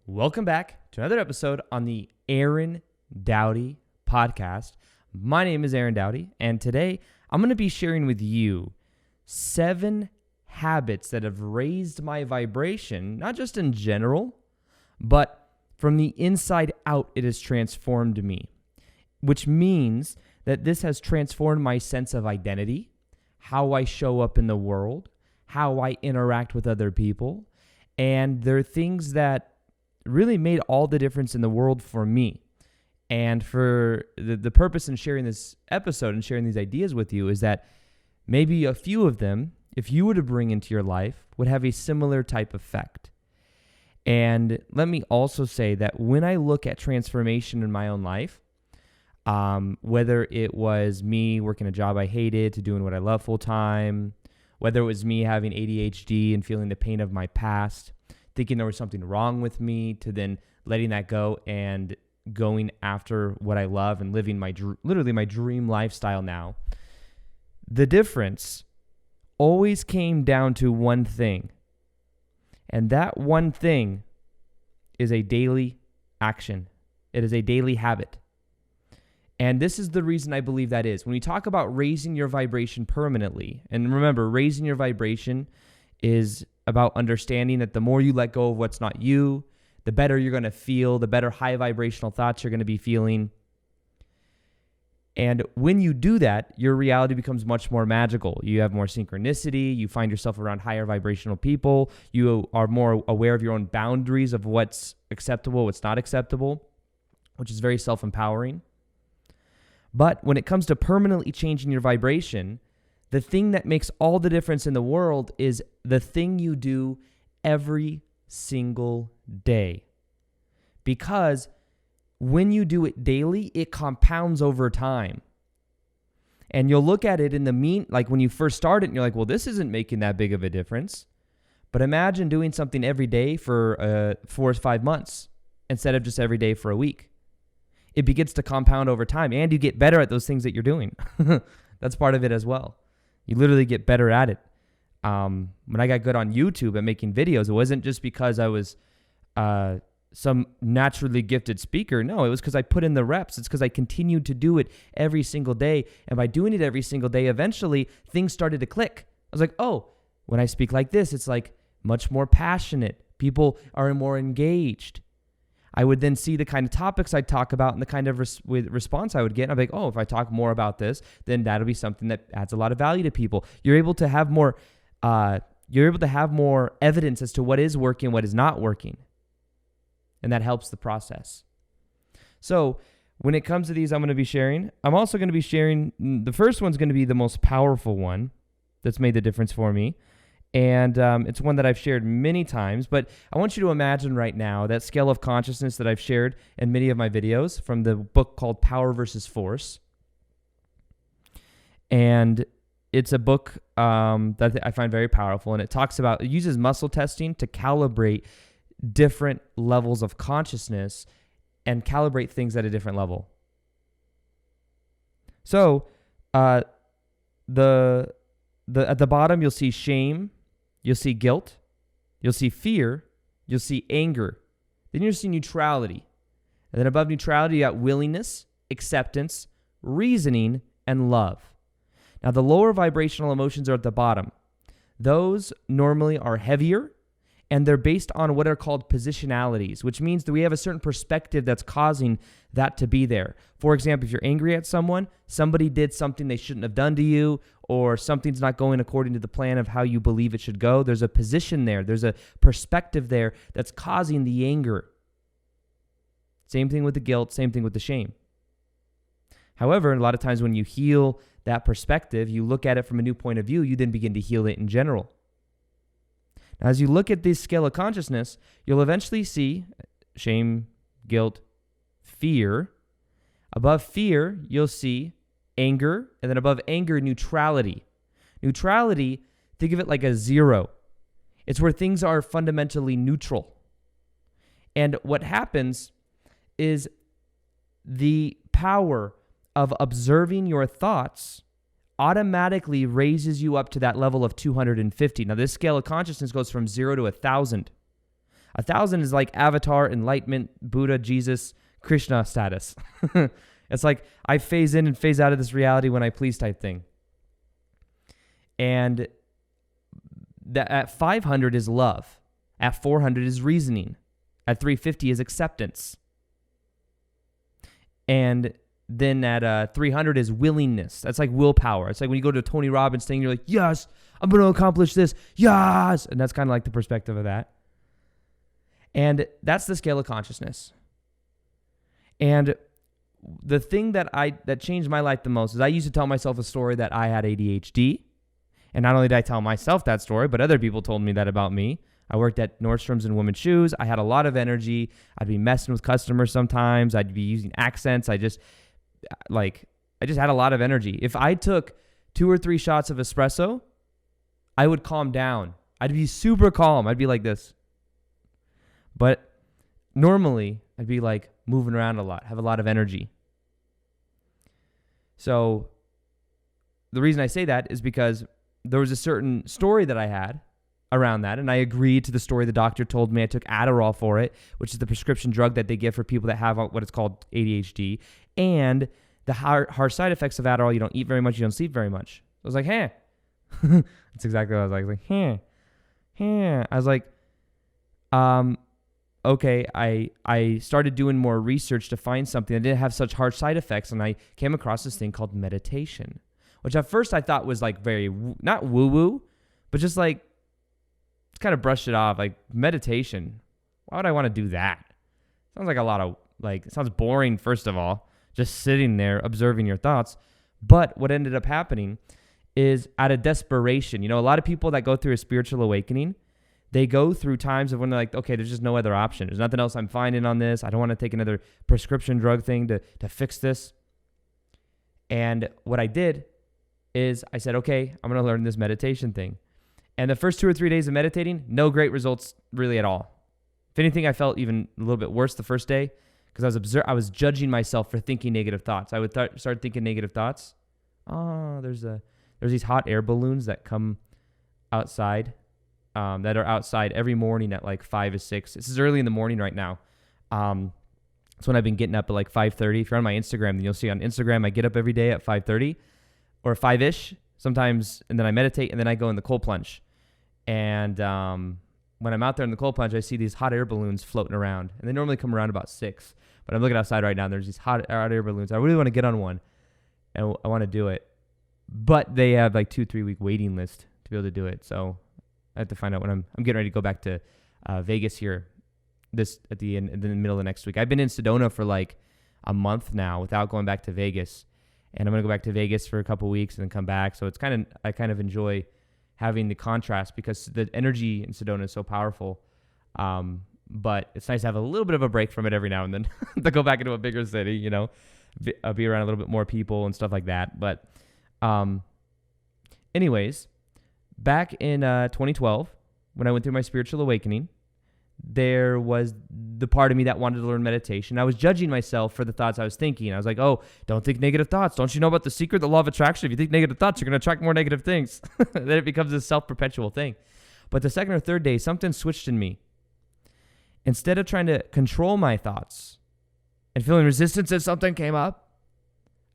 Welcome back to another episode on the Aaron Doughty podcast. My name is Aaron Doughty, and today I'm going to be sharing with you 7 habits that have raised my vibration, not just in general, but from the inside out, it has transformed me, which means that this has transformed my sense of identity, how I show up in the world, how I interact with other people, and they're things that really made all the difference in the world for me. And for the purpose in sharing this episode and sharing these ideas with you is that maybe a few of them, if you were to bring into your life, would have a similar type effect. And let me also say that when I look at transformation in my own life, whether it was me working a job I hated to doing what I love full time, whether it was me having ADHD and feeling the pain of my past, thinking there was something wrong with me, to then letting that go and going after what I love and living literally my dream lifestyle now. The difference always came down to one thing. And that one thing is a daily action. It is a daily habit. And this is the reason I believe that is. When we talk about raising your vibration permanently, and remember, raising your vibration is about understanding that the more you let go of what's not you, the better you're going to feel, the better high vibrational thoughts you're going to be feeling. And when you do that, your reality becomes much more magical. You have more synchronicity. You find yourself around higher vibrational people. You are more aware of your own boundaries of what's acceptable, what's not acceptable, which is very self-empowering. But when it comes to permanently changing your vibration, the thing that makes all the difference in the world is the thing you do every single day. Because when you do it daily, it compounds over time. And you'll look at it like when you first started and you're like, well, this isn't making that big of a difference. But imagine doing something every day for 4 or 5 months instead of just every day for a week. It begins to compound over time, and you get better at those things that you're doing. That's part of it as well. You literally get better at it. When I got good on YouTube at making videos, it wasn't just because I was some naturally gifted speaker. No, it was because I put in the reps. It's because I continued to do it every single day. And by doing it every single day, eventually things started to click. I was like, oh, when I speak like this, it's like much more passionate. People are more engaged. I would then see the kind of topics I'd talk about and the kind of response I would get. And I'd be like, oh, if I talk more about this, then that'll be something that adds a lot of value to people. You're able to have more evidence as to what is working, what is not working. And that helps the process. So when it comes to these I'm also going to be sharing, the first one's going to be the most powerful one that's made the difference for me. And it's one that I've shared many times, but I want you to imagine right now that scale of consciousness that I've shared in many of my videos from the book called Power versus Force. And it's a book that I find very powerful, and it uses muscle testing to calibrate different levels of consciousness and calibrate things at a different level. So at the bottom, you'll see shame. You'll see guilt, you'll see fear, you'll see anger. Then you'll see neutrality. And then above neutrality, you got willingness, acceptance, reasoning, and love. Now, the lower vibrational emotions are at the bottom. Those normally are heavier, and they're based on what are called positionalities, which means that we have a certain perspective that's causing that to be there. For example, if you're angry at someone, somebody did something they shouldn't have done to you, or something's not going according to the plan of how you believe it should go, there's a position there. There's a perspective there that's causing the anger. Same thing with the guilt, same thing with the shame. However, a lot of times when you heal that perspective, you look at it from a new point of view, you then begin to heal it in general. Now, as you look at this scale of consciousness, you'll eventually see shame, guilt, fear. Above fear, you'll see anger, and then above anger, neutrality. Neutrality, think of it like a 0. It's where things are fundamentally neutral. And what happens is the power of observing your thoughts automatically raises you up to that level of 250. Now, this scale of consciousness goes from 0 to 1,000. 1,000 is like Avatar, Enlightenment, Buddha, Jesus, Krishna status. It's like I phase in and phase out of this reality when I please type thing. And at 500 is love. At 400 is reasoning. At 350 is acceptance. And then at 300 is willingness. That's like willpower. It's like when you go to a Tony Robbins thing, you're like, yes, I'm going to accomplish this. Yes. And that's kind of like the perspective of that. And that's the scale of consciousness. And the thing that changed my life the most is I used to tell myself a story that I had ADHD. And not only did I tell myself that story, but other people told me that about me. I worked at Nordstrom's in women's shoes. I had a lot of energy. I'd be messing with customers sometimes. I'd be using accents. I just had a lot of energy. If I took 2 or 3 shots of espresso, I would calm down. I'd be super calm. I'd be like this. But normally, I'd be like moving around a lot, have a lot of energy. So the reason I say that is because there was a certain story that I had around that, and I agreed to the story the doctor told me. I took Adderall for it, which is the prescription drug that they give for people that have what it's called ADHD. And the harsh side effects of Adderall, you don't eat very much, you don't sleep very much. I was like, hey. That's exactly what I was like. I was like, hey. I was like, okay, I started doing more research to find something that didn't have such harsh side effects, and I came across this thing called meditation, which at first I thought was like very, not woo-woo, but just like, kind of brushed it off, like meditation. Why would I want to do that? Sounds like a lot of, it sounds boring, first of all, just sitting there observing your thoughts. But what ended up happening is out of desperation, a lot of people that go through a spiritual awakening, they go through times of when they're like, okay, there's just no other option. There's nothing else I'm finding on this. I don't want to take another prescription drug thing to fix this. And what I did is I said, okay, I'm going to learn this meditation thing. And the first 2 or 3 days of meditating, no great results really at all. If anything, I felt even a little bit worse the first day because I was judging myself for thinking negative thoughts. I would start thinking negative thoughts. Oh, there's these hot air balloons that come outside, that are outside every morning at like 5 or 6. This is early in the morning right now. That's when I've been getting up at like 5:30. If you're on my Instagram, then you'll see on Instagram I get up every day at 5:30 or 5-ish sometimes, and then I meditate, and then I go in the cold plunge. And when I'm out there in the cold plunge, I see these hot air balloons floating around, and they normally come around about 6. But I'm looking outside right now, and there's these hot air balloons. I really want to get on one, and I want to do it. But they have like 2-3 week waiting list to be able to do it. So I have to find out when I'm getting ready to go back to Vegas here at the middle of next week. I've been in Sedona for like a month now without going back to Vegas, and I'm going to go back to Vegas for a couple weeks and then come back. So I kind of enjoy having the contrast because the energy in Sedona is so powerful. But it's nice to have a little bit of a break from it every now and then to go back into a bigger city, be around a little bit more people and stuff like that. But anyways, back in 2012, when I went through my spiritual awakening, there was the part of me that wanted to learn meditation. I was judging myself for the thoughts I was thinking. I was like, oh, don't think negative thoughts. Don't you know about the secret, the law of attraction? If you think negative thoughts, you're going to attract more negative things. Then it becomes a self-perpetual thing. But the second or third day, something switched in me. Instead of trying to control my thoughts and feeling resistance if something came up,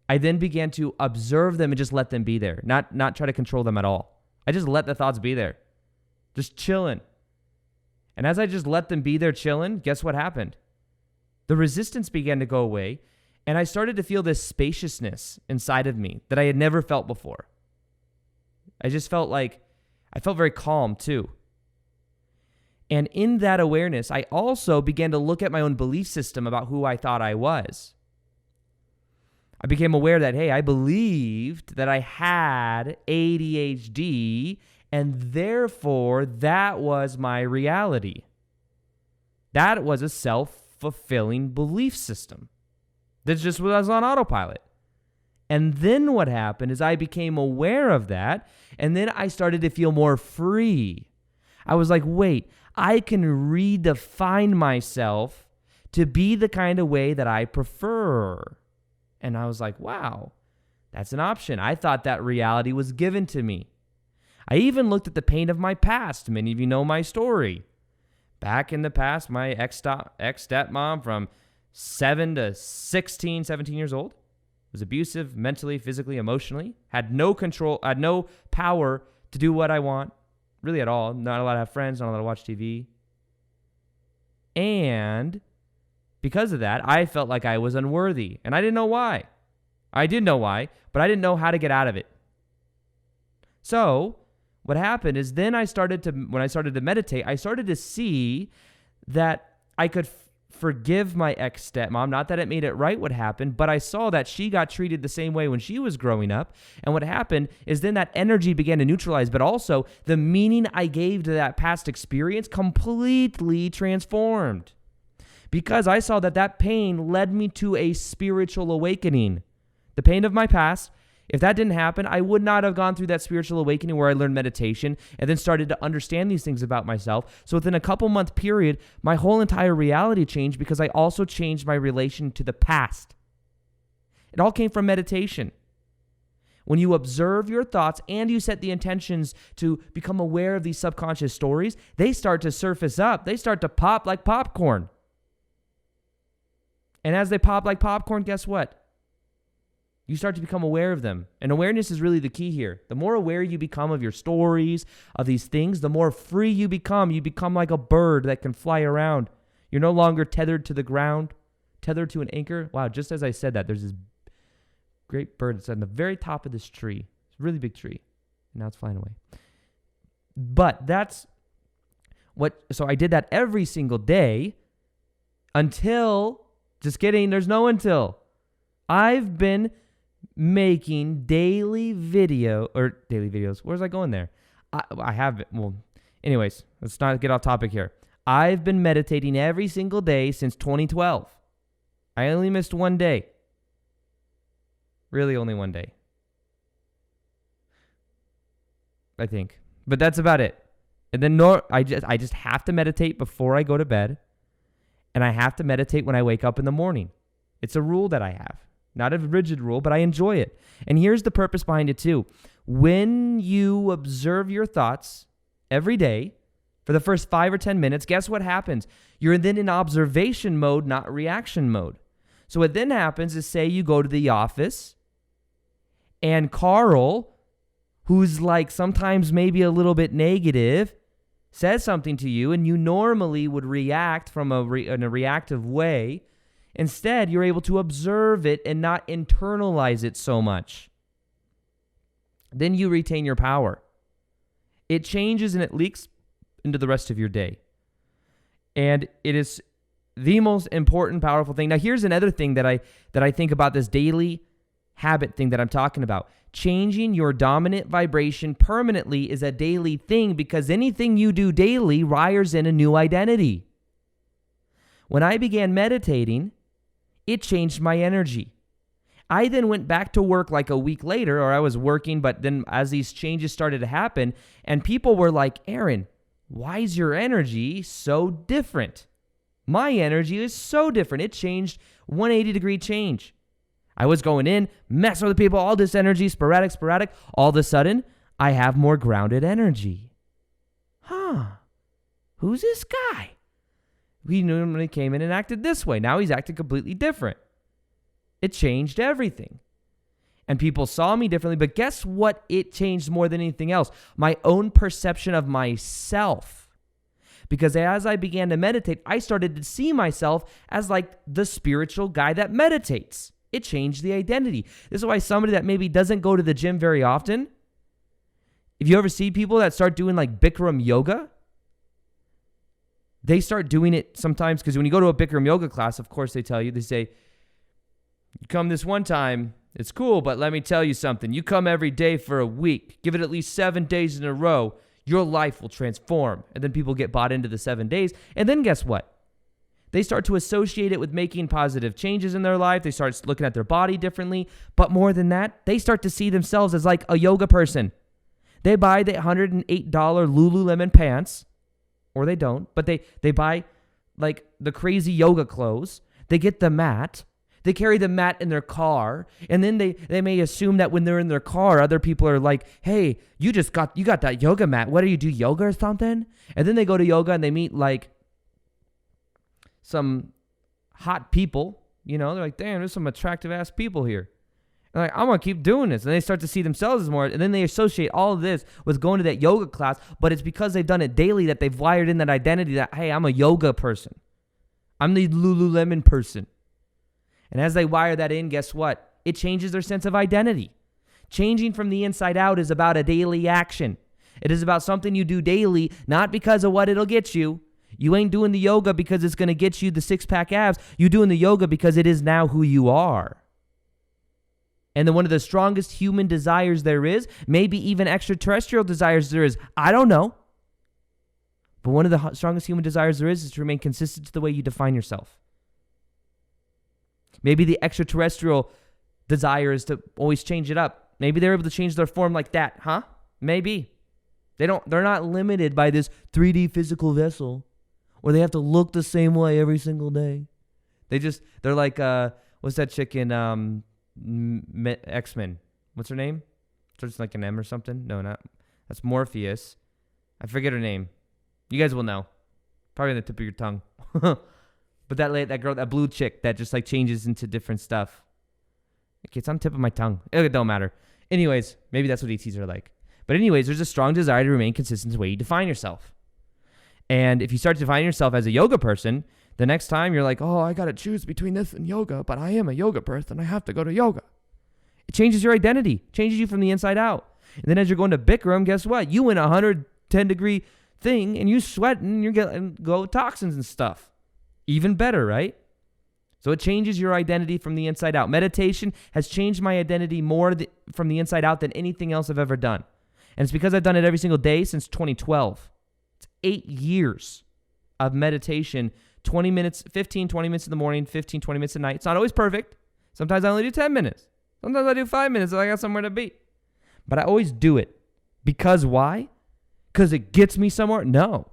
I then began to observe them and just let them be there, not try to control them at all. I just let the thoughts be there, just chilling. And as I just let them be there chilling, guess what happened? The resistance began to go away, and I started to feel this spaciousness inside of me that I had never felt before. I felt very calm too. And in that awareness, I also began to look at my own belief system about who I thought I was. I became aware that, hey, I believed that I had ADHD, and therefore that was my reality. That was a self-fulfilling belief system that just was on autopilot. And then what happened is I became aware of that, and then I started to feel more free. I was like, wait, I can redefine myself to be the kind of way that I prefer. And I was like, wow, that's an option. I thought that reality was given to me. I even looked at the pain of my past. Many of you know my story. Back in the past, my ex-stepmom from 7 to 16, 17 years old was abusive mentally, physically, emotionally, had no control, had no power to do what I want, really at all. Not allowed to have friends, not allowed to watch TV. And because of that, I felt like I was unworthy. And I didn't know why. I did know why, but I didn't know how to get out of it. So what happened is then when I started to meditate, I started to see that I could forgive my ex-stepmom. Not that it made it right what happened, but I saw that she got treated the same way when she was growing up. And what happened is then that energy began to neutralize, but also the meaning I gave to that past experience completely transformed. Because I saw that pain led me to a spiritual awakening. The pain of my past, if that didn't happen, I would not have gone through that spiritual awakening where I learned meditation and then started to understand these things about myself. So within a couple-month period, my whole entire reality changed because I also changed my relation to the past. It all came from meditation. When you observe your thoughts and you set the intentions to become aware of these subconscious stories, they start to surface up. They start to pop like popcorn. And as they pop like popcorn, guess what? You start to become aware of them. And awareness is really the key here. The more aware you become of your stories, of these things, the more free you become. You become like a bird that can fly around. You're no longer tethered to the ground, tethered to an anchor. Wow, just as I said that, there's this great bird that's on the very top of this tree. It's a really big tree. And now it's flying away. But so I did that every single day until, just kidding, there's no until. I've been making daily videos. Where's I going there? I have, anyways, let's not get off topic here. I've been meditating every single day since 2012. I only missed one day. Really only one day. I think. But that's about it. And then I just have to meditate before I go to bed. And I have to meditate when I wake up in the morning. It's a rule that I have. Not a rigid rule, but I enjoy it. And here's the purpose behind it too. When you observe your thoughts every day for the first 5 or 10 minutes, guess what happens? You're then in observation mode, not reaction mode. So what then happens is, say you go to the office and Carl, who's like sometimes maybe a little bit negative, says something to you and you normally would react from in a reactive way. Instead, you're able to observe it and not internalize it so much. Then you retain your power. It changes and it leaks into the rest of your day. And it is the most important, powerful thing. Now, here's another thing that I think about this daily habit thing that I'm talking about. Changing your dominant vibration permanently is a daily thing because anything you do daily wires in a new identity. When I began meditating, it changed my energy. I then went back to work like a week later, or I was working, but then as these changes started to happen, and people were like, Aaron, why is your energy so different? My energy is so different. It changed, 180-degree change. I was going in, messing with people, all this energy, sporadic. All of a sudden, I have more grounded energy. Who's this guy? He normally came in and acted this way. Now he's acting completely different. It changed everything. And people saw me differently, but guess what? It changed more than anything else. My own perception of myself. Because as I began to meditate, I started to see myself as like the spiritual guy that meditates. It changed the identity. This is why somebody that maybe doesn't go to the gym very often, if you ever see people that start doing like Bikram yoga, they start doing it sometimes because when you go to a Bikram yoga class, of course they tell you, they say, you come this one time, it's cool, but let me tell you something. You come every day for a week, give it at least 7 days in a row, your life will transform. And then people get bought into the 7 days. And then guess what? They start to associate it with making positive changes in their life. They start looking at their body differently. But more than that, they start to see themselves as like a yoga person. They buy the $108 Lululemon pants, or they don't, but they buy like the crazy yoga clothes. They get the mat. They carry the mat in their car, and then they may assume that when they're in their car, other people are like, hey, you got that yoga mat. What do you do, yoga or something? And then they go to yoga and they meet like some hot people, they're like, damn, there's some attractive ass people here. And like, I'm going to keep doing this. And they start to see themselves as more. And then they associate all of this with going to that yoga class. But it's because they've done it daily that they've wired in that identity that, hey, I'm a yoga person. I'm the Lululemon person. And as they wire that in, guess what? It changes their sense of identity. Changing from the inside out is about a daily action. It is about something you do daily, not because of what it'll get you. You ain't doing the yoga because it's going to get you the six-pack abs. You're doing the yoga because it is now who you are. And then one of the strongest human desires there is, maybe even extraterrestrial desires there is, I don't know. But one of the strongest human desires there is to remain consistent to the way you define yourself. Maybe the extraterrestrial desire is to always change it up. Maybe they're able to change their form like that, huh? Maybe. They're not limited by this 3D physical vessel where they have to look the same way every single day. They're like, what's that chick in X-Men? What's her name? Starts like an M or something? No, that's Morpheus. I forget her name. You guys will know. Probably on the tip of your tongue. But that girl, that blue chick that just like changes into different stuff. Okay, it's on the tip of my tongue. It don't matter. Anyways, maybe that's what ETs are like. But anyways, there's a strong desire to remain consistent in the way you define yourself. And if you start defining yourself as a yoga person, the next time you're like, oh, I got to choose between this and yoga, but I am a yoga person. I have to go to yoga. It changes your identity, changes you from the inside out. And then as you're going to Bikram, guess what? You in a 110-degree thing and you sweating and you're getting go toxins and stuff. Even better, right? So it changes your identity from the inside out. Meditation has changed my identity more from the inside out than anything else I've ever done. And it's because I've done it every single day since 2012. It's 8 years of meditation, 20 minutes in the morning, 15, 20 minutes at night. It's not always perfect. Sometimes I only do 10 minutes. Sometimes I do 5 minutes if I got somewhere to be. But I always do it. Because why? Because it gets me somewhere? No.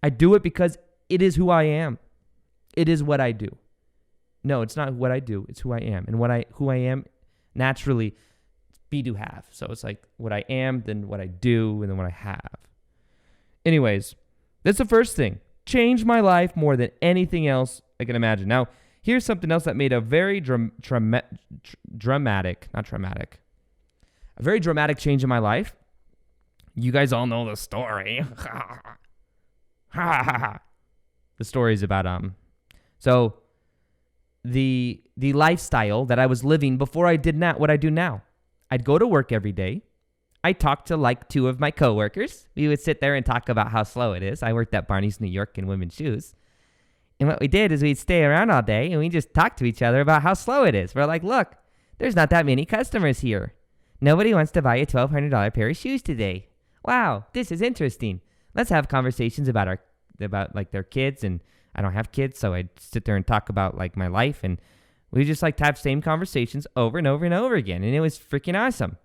I do it because it is who I am. It is what I do. No, it's not what I do. It's who I am. And who I am, naturally, be, do, have. So it's like what I am, then what I do, and then what I have. Anyways, that's the first thing. Changed my life more than anything else I can imagine. Now, here's something else that made a very dramatic change in my life. You guys all know the story. The story is about so the lifestyle that I was living before I did not what I do now. I'd go to work every day. I talked to like 2 of my coworkers. We would sit there and talk about how slow it is. I worked at Barney's New York in women's shoes. And what we did is we'd stay around all day and we just talk to each other about how slow it is. We're like, look, there's not that many customers here. Nobody wants to buy a $1,200 pair of shoes today. Wow, this is interesting. Let's have conversations about like their kids. And I don't have kids, so I'd sit there and talk about like my life. And we just like to have same conversations over and over and over again. And it was freaking awesome.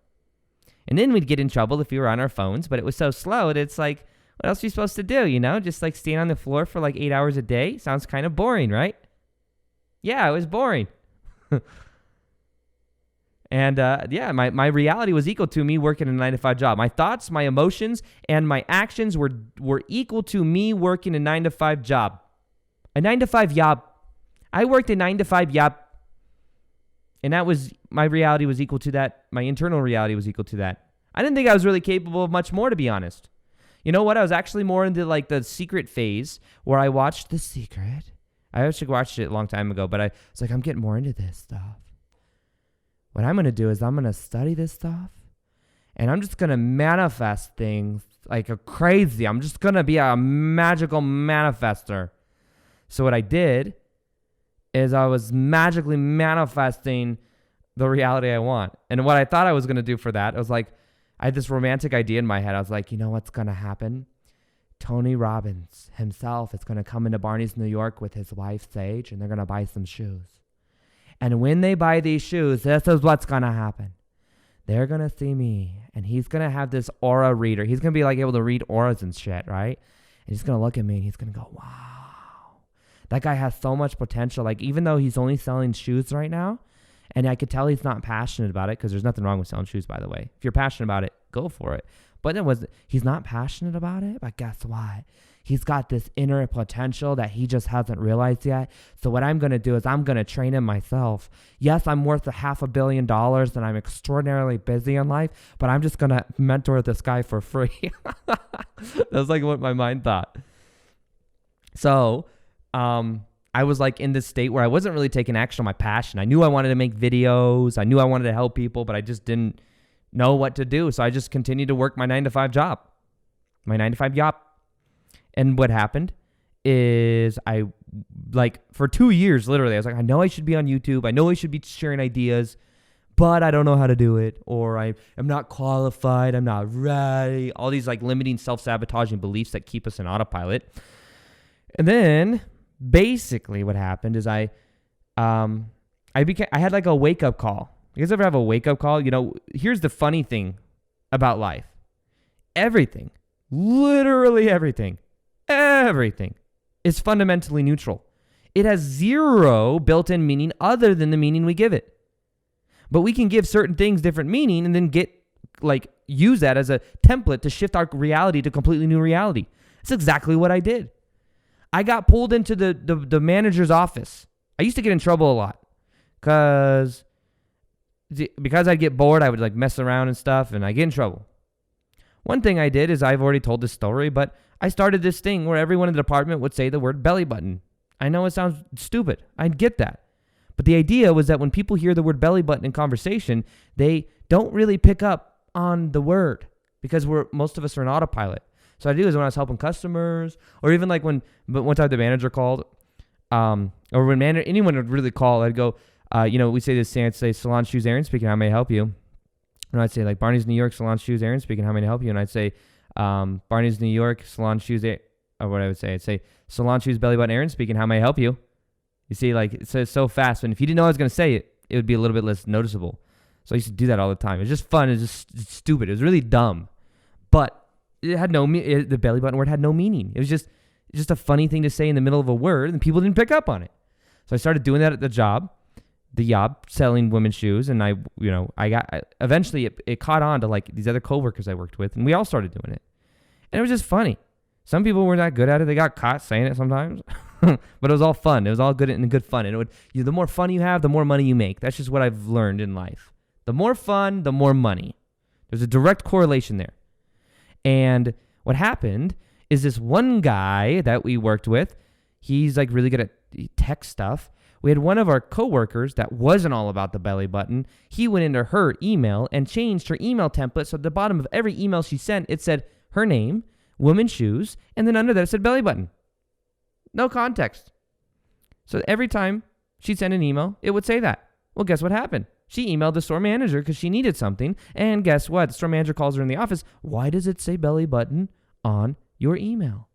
And then we'd get in trouble if we were on our phones, but it was so slow that it's like, what else are you supposed to do, Just like stand on the floor for like 8 hours a day? Sounds kind of boring, right? Yeah, it was boring. And my reality was equal to me working a 9-to-5 job. My thoughts, my emotions, and my actions were equal to me working a 9-to-5 job. A 9-to-5 job. I worked a 9-to-5 job. And that was, my reality was equal to that. My internal reality was equal to that. I didn't think I was really capable of much more, to be honest. You know what? I was actually more into like the secret phase where I watched The Secret. I actually watched it a long time ago, but I was like, I'm getting more into this stuff. What I'm going to do is I'm going to study this stuff and I'm just going to manifest things like a crazy. I'm just going to be a magical manifester. So what I did is I was magically manifesting the reality I want. And what I thought I was going to do for that, I was like, I had this romantic idea in my head. I was like, you know what's going to happen? Tony Robbins himself is going to come into Barney's New York with his wife, Sage, and they're going to buy some shoes. And when they buy these shoes, this is what's going to happen. They're going to see me, and he's going to have this aura reader. He's going to be like able to read auras and shit, right? And he's going to look at me, and he's going to go, wow. That guy has so much potential. Like, even though he's only selling shoes right now, and I could tell he's not passionate about it, because there's nothing wrong with selling shoes, by the way. If you're passionate about it, go for it. But he's not passionate about it, but guess what? He's got this inner potential that he just hasn't realized yet. So what I'm going to do is I'm going to train him myself. Yes, I'm worth $500 million and I'm extraordinarily busy in life, but I'm just going to mentor this guy for free. That's like what my mind thought. So I was like in this state where I wasn't really taking action on my passion. I knew I wanted to make videos. I knew I wanted to help people, but I just didn't know what to do. So I just continued to work my 9-to-5 job, my 9-to-5 job. And what happened is I, like, for 2 years, literally, I was like, I know I should be on YouTube. I know I should be sharing ideas, but I don't know how to do it. Or I am not qualified. I'm not ready. All these like limiting self-sabotaging beliefs that keep us in autopilot. And then basically what happened is I had like a wake-up call. You guys ever have a wake-up call? You know, here's the funny thing about life. Everything, literally everything is fundamentally neutral. It has zero built-in meaning other than the meaning we give it. But we can give certain things different meaning and then use that as a template to shift our reality to completely new reality. That's exactly what I did. I got pulled into the manager's office. I used to get in trouble a lot because I'd get bored. I would like mess around and stuff, and I get in trouble. One thing I did is, I've already told this story, but I started this thing where everyone in the department would say the word belly button. I know it sounds stupid. I get that. But the idea was that when people hear the word belly button in conversation, they don't really pick up on the word because most of us are in autopilot. So what I do is when I was helping customers, or even like one time the manager called, or when anyone would really call, I'd go, we say this, I'd say, Salon Shoes, Aaron speaking, how may I help you? And I'd say like Barney's New York, Salon Shoes, Aaron speaking, how may I help you? And I'd say, Barney's New York, Salon Shoes, or what I would say, I'd say, Salon Shoes, Belly Button, Aaron speaking, how may I help you? You see, like, it's so fast, and if you didn't know I was going to say it, it would be a little bit less noticeable. So I used to do that all the time. It was just fun. It was just stupid. It was really dumb. But it had the belly button word had no meaning. It was just a funny thing to say in the middle of a word, and people didn't pick up on it. So I started doing that at the job, selling women's shoes, and eventually it caught on to like these other coworkers I worked with, and we all started doing it. And it was just funny. Some people were not good at it. They got caught saying it sometimes, but it was all fun. It was all good and good fun. And the more fun you have, the more money you make. That's just what I've learned in life. The more fun, the more money. There's a direct correlation there. And what happened is this one guy that we worked with, he's like really good at tech stuff. We had one of our coworkers that wasn't all about the belly button. He went into her email and changed her email template. So at the bottom of every email she sent, it said her name, women's shoes, and then under that it said belly button. No context. So every time she'd send an email, it would say that. Well, guess what happened? She emailed the store manager because she needed something. And guess what? The store manager calls her in the office. Why does it say belly button on your email?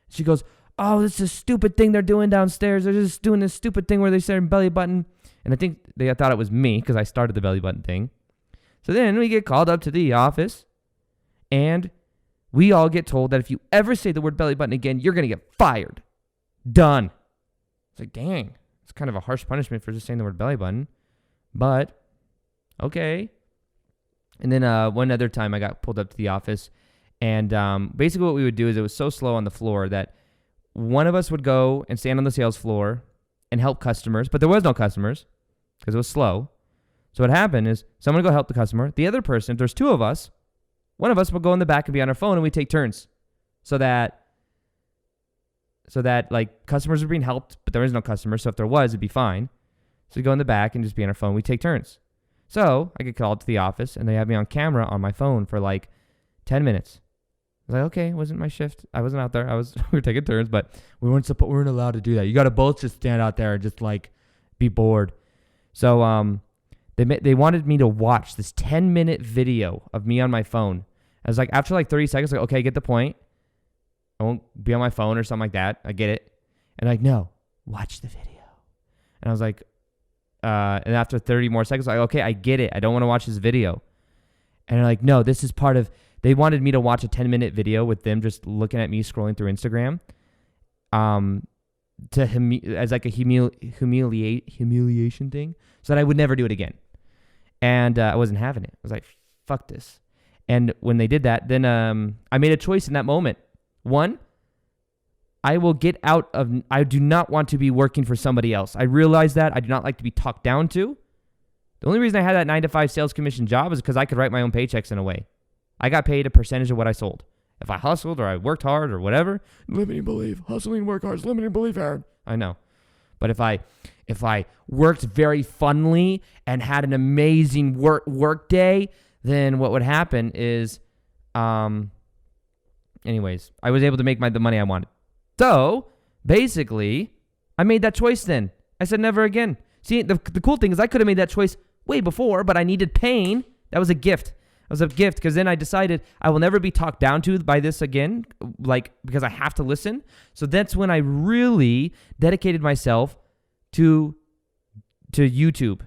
She goes, oh, this is a stupid thing they're doing downstairs. They're just doing this stupid thing where they say belly button. And I think they thought it was me because I started the belly button thing. So then we get called up to the office, and we all get told that if you ever say the word belly button again, you're going to get fired. Done. It's like, dang, it's kind of a harsh punishment for just saying the word belly button. But, okay. And then one other time I got pulled up to the office, and basically what we would do is it was so slow on the floor that one of us would go and stand on the sales floor and help customers, but there was no customers because it was slow. So what happened is someone would go help the customer. The other person, if there's two of us, one of us would go in the back and be on our phone, and we take turns so that like customers are being helped, but there is no customer. So if there was, it'd be fine. So we go in the back and just be on our phone. We take turns. So I get called to the office, and they have me on camera on my phone for like 10 minutes. I was like, okay, it wasn't my shift. I wasn't out there. we were taking turns, but we weren't allowed to do that. You got to both just stand out there and just like be bored. So they wanted me to watch this 10-minute video of me on my phone. I was like, after like 30 seconds, like, okay, I get the point. I won't be on my phone or something like that. I get it. And like, no, watch the video. And I was like, and after 30 more seconds, like, okay, I get it. I don't want to watch this video. And they're like, no, this is part of, they wanted me to watch a 10-minute video with them just looking at me scrolling through Instagram, as like a humiliation thing, so that I would never do it again. And I wasn't having it. I was like, fuck this. And when they did that, then I made a choice in that moment. One, I do not want to be working for somebody else. I realize that. I do not like to be talked down to. The only reason I had that 9-to-5 sales commission job is because I could write my own paychecks in a way. I got paid a percentage of what I sold. If I hustled or I worked hard or whatever, limiting belief, hustling, work hard is limiting belief, Aaron. I know. But if I worked very funnily and had an amazing work day, then what would happen is, anyways, I was able to make the money I wanted. So basically, I made that choice then. I said never again. See, the cool thing is I could have made that choice way before, but I needed pain. That was a gift. It was a gift because then I decided I will never be talked down to by this again, because I have to listen. So that's when I really dedicated myself to YouTube.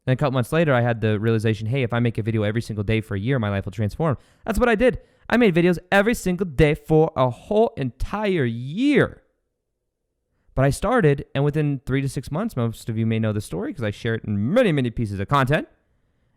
And a couple months later, I had the realization, hey, if I make a video every single day for a year, my life will transform. That's what I did. I made videos every single day for a whole entire year. But I started, and within 3 to 6 months, most of you may know the story because I share it in many, many pieces of content.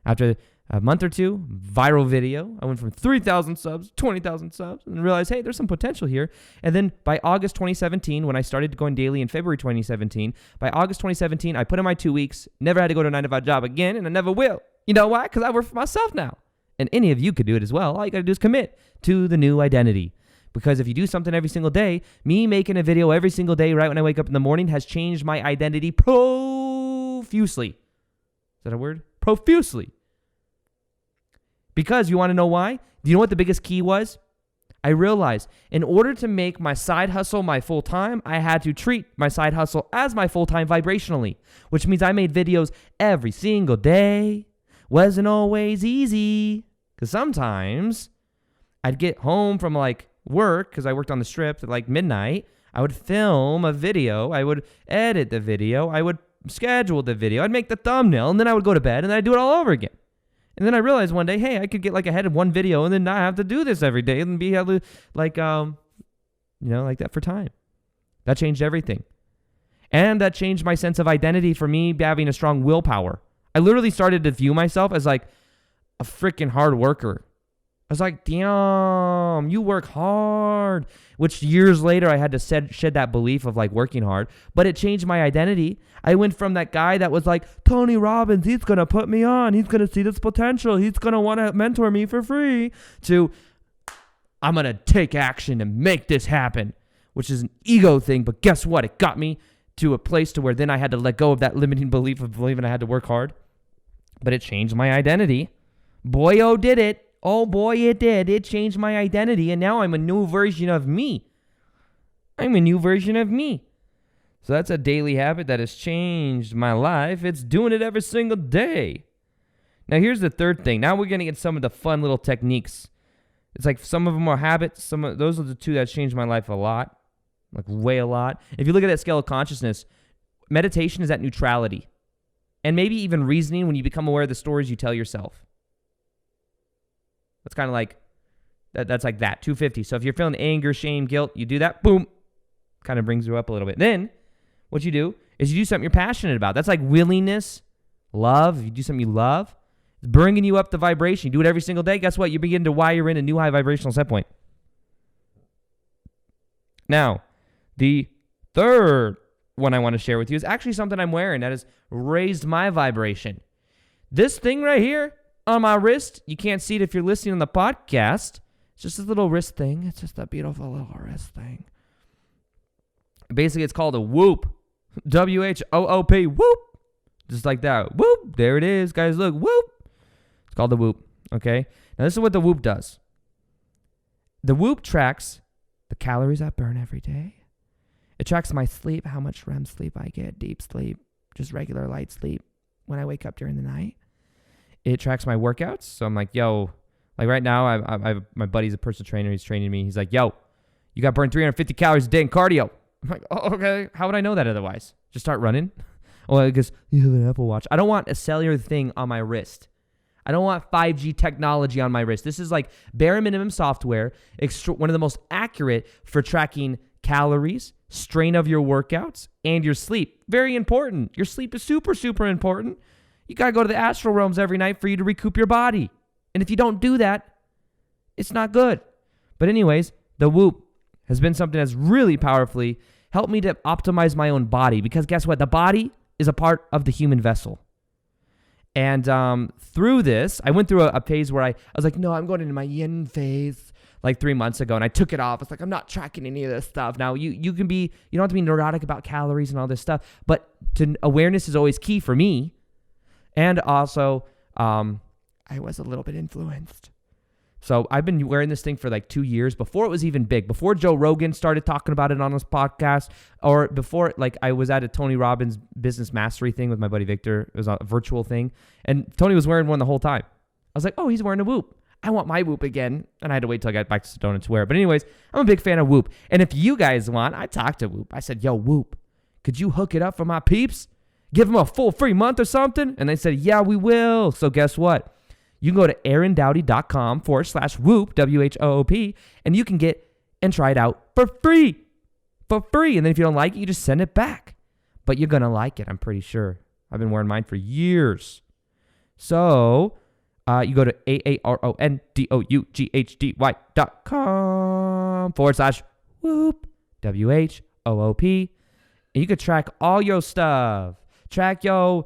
After a month or two, viral video, I went from 3,000 subs, 20,000 subs, and realized, hey, there's some potential here. And then by August 2017, when I started going daily in February 2017, by August 2017, I put in my 2 weeks, never had to go to a 9-to-5 job again, and I never will. You know why? Because I work for myself now. And any of you could do it as well. All you got to do is commit to the new identity. Because if you do something every single day, me making a video every single day right when I wake up in the morning has changed my identity profusely. Is that a word? Profusely. Because you want to know why? Do you know what the biggest key was? I realized in order to make my side hustle my full-time, I had to treat my side hustle as my full-time vibrationally, which means I made videos every single day. Wasn't always easy because sometimes I'd get home from work because I worked on the strip at midnight. I would film a video. I would edit the video. I would schedule the video. I'd make the thumbnail, and then I would go to bed, and then I'd do it all over again. And then I realized one day, hey, I could get ahead of one video and then not have to do this every day and be able to like that for time. That changed everything. And that changed my sense of identity for me having a strong willpower. I literally started to view myself as a freaking hard worker. I was like, damn, you work hard. Which years later, I had to shed that belief of working hard. But it changed my identity. I went from that guy that was like, Tony Robbins, he's going to put me on. He's going to see this potential. He's going to want to mentor me for free. To, I'm going to take action and make this happen. Which is an ego thing. But guess what? It got me to a place to where then I had to let go of that limiting belief of believing I had to work hard. But it changed my identity. Boy, oh, did it. Oh boy, it did. It changed my identity, and now I'm a new version of me. I'm a new version of me. So that's a daily habit that has changed my life. It's doing it every single day. Now here's the third thing. Now we're going to get some of the fun little techniques. It's some of them are habits. Those are the two that changed my life a lot, way a lot. If you look at that scale of consciousness, meditation is at neutrality, and maybe even reasoning when you become aware of the stories you tell yourself. That's kind of that's like that, 250. So if you're feeling anger, shame, guilt, you do that, boom, kind of brings you up a little bit. Then what you do is you do something you're passionate about. That's like willingness, love. If you do something you love, it's bringing you up the vibration. You do it every single day. Guess what? You begin to wire in a new high vibrational set point. Now, the third one I want to share with you is actually something I'm wearing that has raised my vibration. This thing right here, on my wrist, you can't see it if you're listening on the podcast. It's just a little wrist thing. It's just a beautiful little wrist thing. Basically, it's called a Whoop. W-H-O-O-P. Whoop. Just like that. Whoop. There it is. Guys, look. Whoop. It's called the Whoop. Okay? Now, this is what the Whoop does. The Whoop tracks the calories I burn every day. It tracks my sleep, how much REM sleep I get, deep sleep, just regular light sleep when I wake up during the night. It tracks my workouts. So I'm like, yo, right now, I my buddy's a personal trainer. He's training me. He's like, yo, you got to burn 350 calories a day in cardio. I'm like, oh, okay. How would I know that otherwise? Just start running? Oh, I guess you have an Apple Watch. I don't want a cellular thing on my wrist. I don't want 5G technology on my wrist. This is bare minimum software, one of the most accurate for tracking calories, strain of your workouts, and your sleep. Very important. Your sleep is super, super important. You got to go to the astral realms every night for you to recoup your body. And if you don't do that, it's not good. But anyways, the Whoop has been something that's really powerfully helped me to optimize my own body, because guess what? The body is a part of the human vessel. And through this, I went through a phase where I was like, no, I'm going into my yin phase like 3 months ago, and I took it off. It's like, I'm not tracking any of this stuff. Now, you don't have to be neurotic about calories and all this stuff, but awareness is always key for me. And also, I was a little bit influenced. So I've been wearing this thing for like 2 years before it was even big, before Joe Rogan started talking about it on his podcast, or before, like, I was at a Tony Robbins business mastery thing with my buddy Victor. It was a virtual thing, and Tony was wearing one the whole time. I was like, oh, he's wearing a Whoop. I want my Whoop again. And I had to wait till I got back to Sedona to wear it. But anyways, I'm a big fan of Whoop. And if you guys want, I talked to Whoop. I said, yo, Whoop, could you hook it up for my peeps? Give them a full free month or something? And they said, yeah, we will. So guess what? You can go to aarondoughty.com/whoop, WHOOP, and you can get and try it out for free. For free. And then if you don't like it, you just send it back. But you're going to like it, I'm pretty sure. I've been wearing mine for years. So you go to aarondoughty.com/whoop, WHOOP, and you can track all your stuff. Track your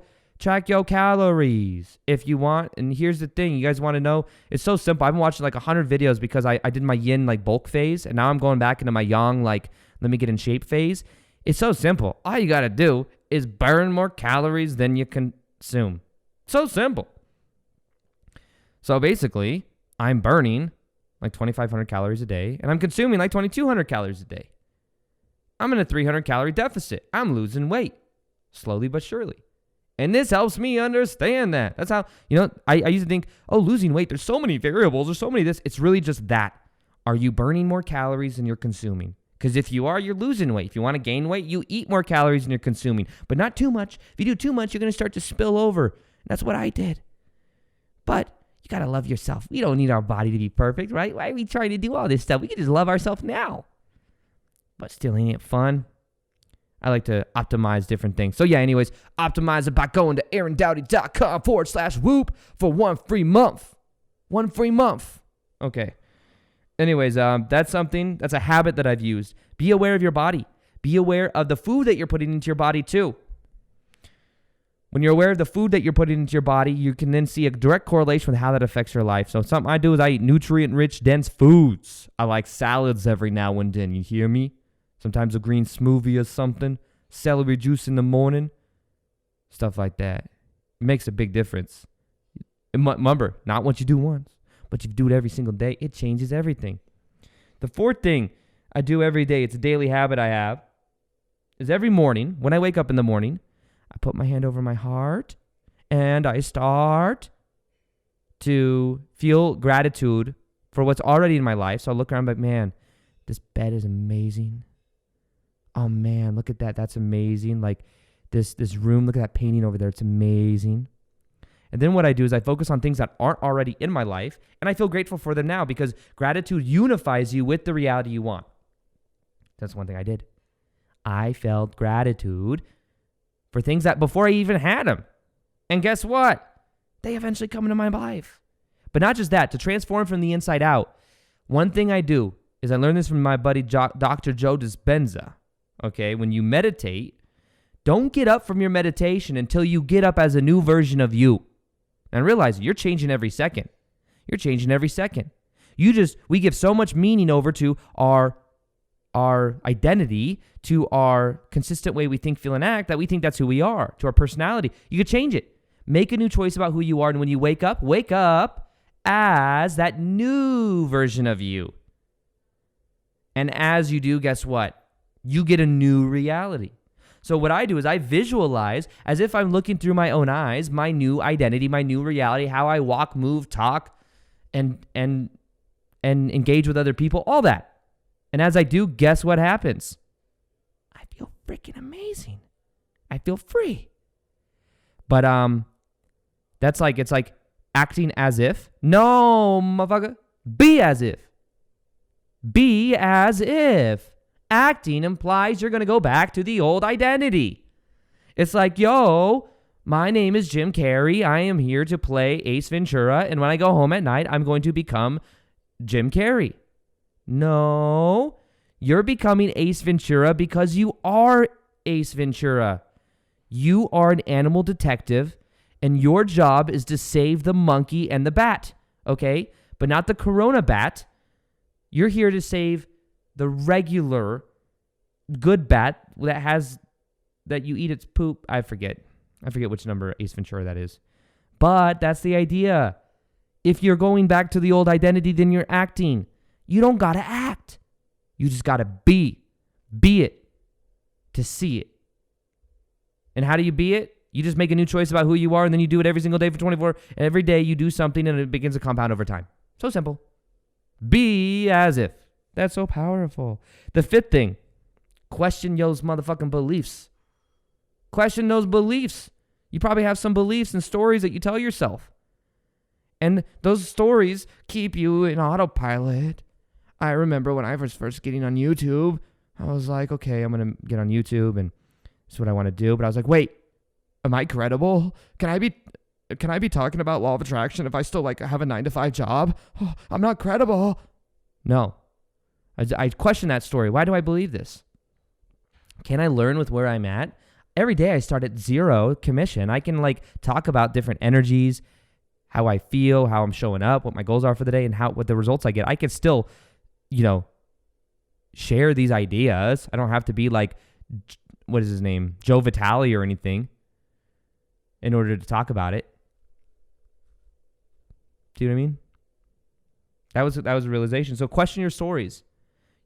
calories if you want. And here's the thing, you guys want to know, it's so simple. I've been watching like 100 videos because I did my yin like bulk phase, and now I'm going back into my yang like let me get in shape phase. It's so simple. All you got to do is burn more calories than you consume. So simple. So basically, I'm burning like 2,500 calories a day, and I'm consuming like 2,200 calories a day. I'm in a 300 calorie deficit. I'm losing weight slowly but surely. And this helps me understand that. That's how, I used to think, oh, losing weight, there's so many variables, there's so many this. It's really just that. Are you burning more calories than you're consuming? Because if you are, you're losing weight. If you want to gain weight, you eat more calories than you're consuming, but not too much. If you do too much, you're going to start to spill over. That's what I did. But you got to love yourself. We don't need our body to be perfect, right? Why are we trying to do all this stuff? We can just love ourselves now. But still, ain't it fun? I like to optimize different things. So yeah, anyways, optimize it by going to aarondoughty.com/whoop for 1 free month. 1 free month. Okay. Anyways, that's a habit that I've used. Be aware of your body. Be aware of the food that you're putting into your body too. When you're aware of the food that you're putting into your body, you can then see a direct correlation with how that affects your life. So something I do is I eat nutrient-rich, dense foods. I like salads every now and then. You hear me? Sometimes a green smoothie or something. Celery juice in the morning. Stuff like that. It makes a big difference. Remember, not what you do once, but if you do it every single day, it changes everything. The fourth thing I do every day, it's a daily habit I have, is every morning, when I wake up in the morning, I put my hand over my heart and I start to feel gratitude for what's already in my life. So I look around and be like, man, this bed is amazing. Oh man, look at that. That's amazing. Like this room, look at that painting over there. It's amazing. And then what I do is I focus on things that aren't already in my life, and I feel grateful for them now because gratitude unifies you with the reality you want. That's one thing I did. I felt gratitude for things that before I even had them. And guess what? They eventually come into my life. But not just that, to transform from the inside out, one thing I do is I learned this from my buddy Dr. Joe Dispenza. Okay, when you meditate, don't get up from your meditation until you get up as a new version of you. And realize you're changing every second. You're changing every second. We give so much meaning over to our identity, to our consistent way we think, feel, and act, that we think that's who we are, to our personality. You could change it. Make a new choice about who you are. And when you wake up as that new version of you. And as you do, guess what? You get a new reality. So what I do is I visualize as if I'm looking through my own eyes, my new identity, my new reality, how I walk, move, talk, and engage with other people, all that. And as I do, guess what happens? I feel freaking amazing. I feel free. But it's like acting as if. No, motherfucker. Be as if. Be as if. Acting implies you're going to go back to the old identity. It's like, yo, my name is Jim Carrey. I am here to play Ace Ventura. And when I go home at night, I'm going to become Jim Carrey. No, You're becoming Ace Ventura because you are Ace Ventura. You are an animal detective, and your job is to save the monkey and the bat, okay? But not the Corona bat. You're here to save the regular good bat that you eat its poop. I forget which number Ace Ventura that is. But that's the idea. If you're going back to the old identity, then you're acting. You don't got to act. You just got to be. Be it to see it. And how do you be it? You just make a new choice about who you are, and then you do it every single day for 24. And every day you do something, and it begins to compound over time. So simple. Be as if. That's so powerful. The fifth thing, question those motherfucking beliefs. Question those beliefs. You probably have some beliefs and stories that you tell yourself. And those stories keep you in autopilot. I remember when I was first getting on YouTube, I was like, okay, I'm going to get on YouTube and this is what I want to do. But I was like, wait, am I credible? Can I be talking about law of attraction if I still have a 9-to-5 job? Oh, I'm not credible. No. I question that story. Why do I believe this? Can I learn with where I'm at? Every day I start at 0 commission. I can talk about different energies, how I feel, how I'm showing up, what my goals are for the day, and what the results I get. I can still, share these ideas. I don't have to be like, what is his name? Joe Vitale or anything in order to talk about it. Do you know what I mean? That was a realization. So question your stories.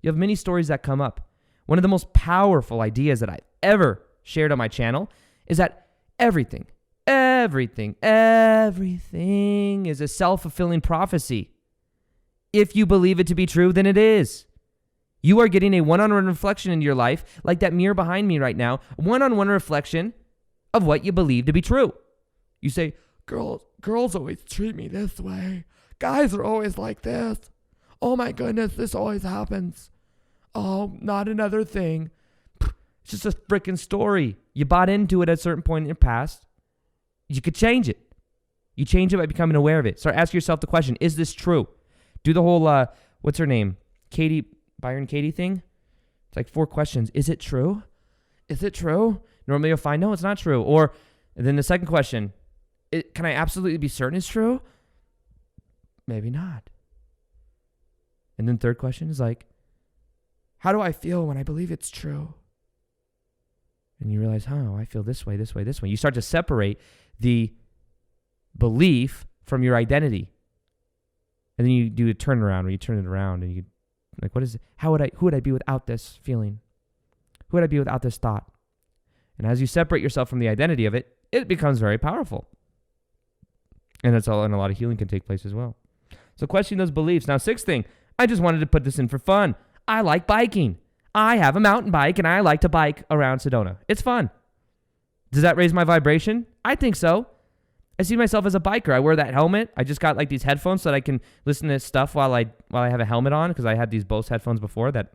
You have many stories that come up. One of the most powerful ideas that I've ever shared on my channel is that everything is a self-fulfilling prophecy. If you believe it to be true, then it is. You are getting a one-on-one reflection in your life, like that mirror behind me right now, one-on-one reflection of what you believe to be true. You say, girls always treat me this way. Guys are always like this. Oh my goodness, this always happens. Oh, not another thing. It's just a freaking story. You bought into it at a certain point in your past. You could change it. You change it by becoming aware of it. So ask yourself the question, is this true? Do the whole, what's her name? Byron Katie thing. It's like 4 questions. Is it true? Is it true? Normally you'll find, no, it's not true. Or then the second question, can I absolutely be certain it's true? Maybe not. And then third question is how do I feel when I believe it's true? And you realize, I feel this way, this way, this way. You start to separate the belief from your identity. And then you do a turnaround where you turn it around and you what is it? Who would I be without this feeling? Who would I be without this thought? And as you separate yourself from the identity of it, it becomes very powerful. And that's all, and a lot of healing can take place as well. So question those beliefs. Now, 6th thing, I just wanted to put this in for fun. I like biking. I have a mountain bike and I like to bike around Sedona. It's fun. Does that raise my vibration? I think so. I see myself as a biker. I wear that helmet. I just got these headphones so that I can listen to stuff while I have a helmet on because I had these Bose headphones before that.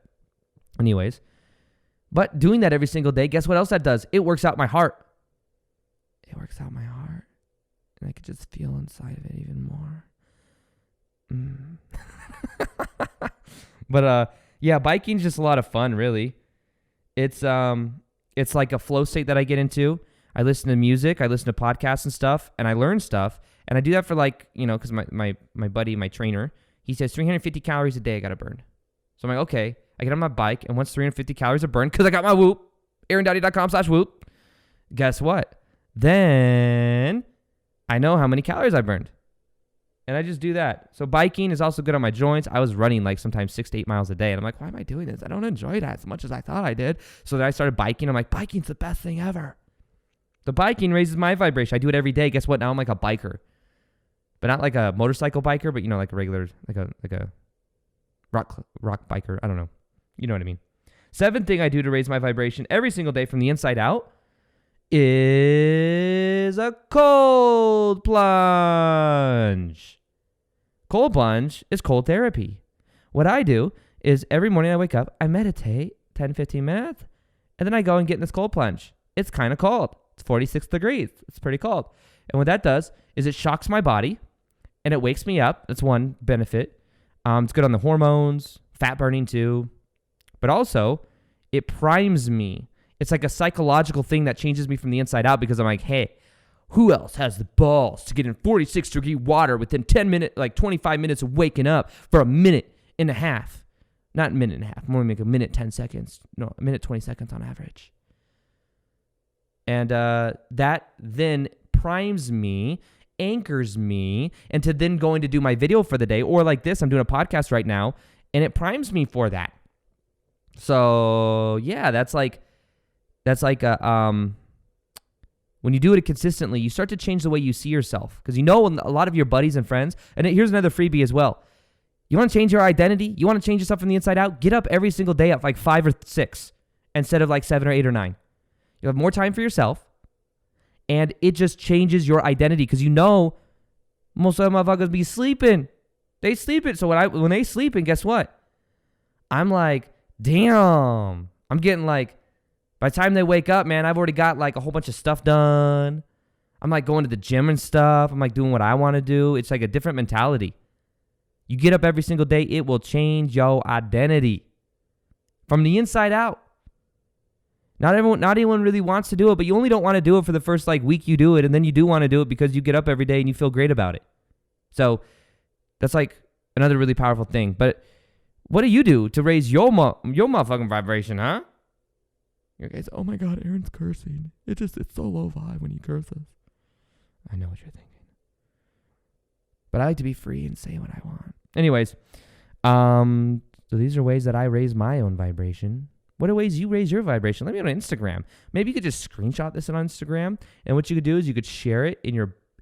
Anyways. But doing that every single day, guess what else that does? It works out my heart. It works out my heart. And I could just feel inside of it even more. But yeah, biking's just a lot of fun, really. It's like a flow state that I get into. I listen to music, I listen to podcasts and stuff, and I learn stuff. And I do that for because my buddy, my trainer, he says 350 calories a day I got to burn. So I'm like, okay. I get on my bike, and once 350 calories are burned, because I got my Whoop, AaronDoughty.com/Whoop, guess what? Then I know how many calories I burned. And I just do that. So biking is also good on my joints. I was running sometimes 6 to 8 miles a day. And I'm like, why am I doing this? I don't enjoy that as much as I thought I did. So then I started biking. I'm like, biking's the best thing ever. The biking raises my vibration. I do it every day. Guess what? Now I'm like a biker. But not like a motorcycle biker, but like a regular, like a rock biker. I don't know. You know what I mean. 7th thing I do to raise my vibration every single day from the inside out is a cold plunge. Cold plunge is cold therapy. What I do is every morning I wake up, I meditate 10, 15 minutes, and then I go and get in this cold plunge. It's kind of cold. It's 46 degrees. It's pretty cold. And what that does is it shocks my body and it wakes me up. That's one benefit. It's good on the hormones, fat burning too, but also it primes me. It's like a psychological thing that changes me from the inside out because I'm like, hey, who else has the balls to get in 46-degree water within 10 minutes, like 25 minutes of waking up for a minute and a half? Not a minute and a half. More like a minute, 10 seconds. No, a minute, 20 seconds on average. And that then primes me, anchors me into then going to do my video for the day. Or like this, I'm doing a podcast right now, and it primes me for that. So yeah, that's like when you do it consistently, you start to change the way you see yourself. Because you know a lot of your buddies and friends, and here's another freebie as well. You want to change your identity? You want to change yourself from the inside out? Get up every single day at like 5 or 6 instead of like 7 or 8 or 9. You'll have more time for yourself, and it just changes your identity because you know most of the motherfuckers be sleeping. They sleeping. So when they sleeping, guess what? I'm like, damn. I'm getting like, by the time they wake up, man, I've already got like a whole bunch of stuff done. I'm like going to the gym and stuff. I'm like doing what I want to do. It's like a different mentality. You get up every single day, it will change your identity from the inside out. Not anyone really wants to do it, but you only don't want to do it for the first like week you do it, and then you do want to do it because you get up every day and you feel great about it. So that's like another really powerful thing. But what do you do to raise your motherfucking vibration, huh? Your guys, oh my God, Aaron's cursing. It's so low vibe when he curses. I know what you're thinking. But I like to be free and say what I want. Anyways, so these are ways that I raise my own vibration. What are ways you raise your vibration? Let me know on Instagram. Maybe you could just screenshot this on Instagram, and what you could do is you could share it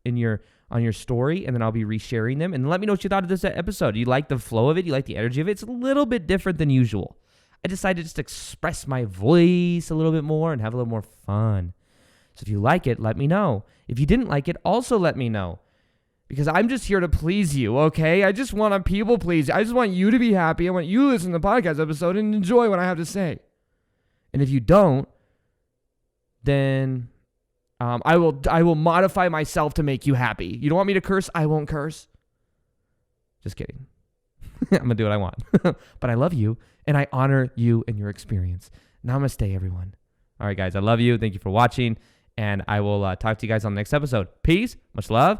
on your story, and then I'll be resharing them. And let me know what you thought of this episode. Do you like the flow of it? Do you like the energy of it? It's a little bit different than usual. I decided to just express my voice a little bit more and have a little more fun. So if you like it, let me know. If you didn't like it, also let me know. Because I'm just here to please you, okay? I just want to people please you. I just want you to be happy. I want you to listen to the podcast episode and enjoy what I have to say. And if you don't, then I will modify myself to make you happy. You don't want me to curse? I won't curse. Just kidding. I'm going to do what I want. But I love you, and I honor you and your experience. Namaste, everyone. All right, guys, I love you. Thank you for watching, and I will talk to you guys on the next episode. Peace. Much love.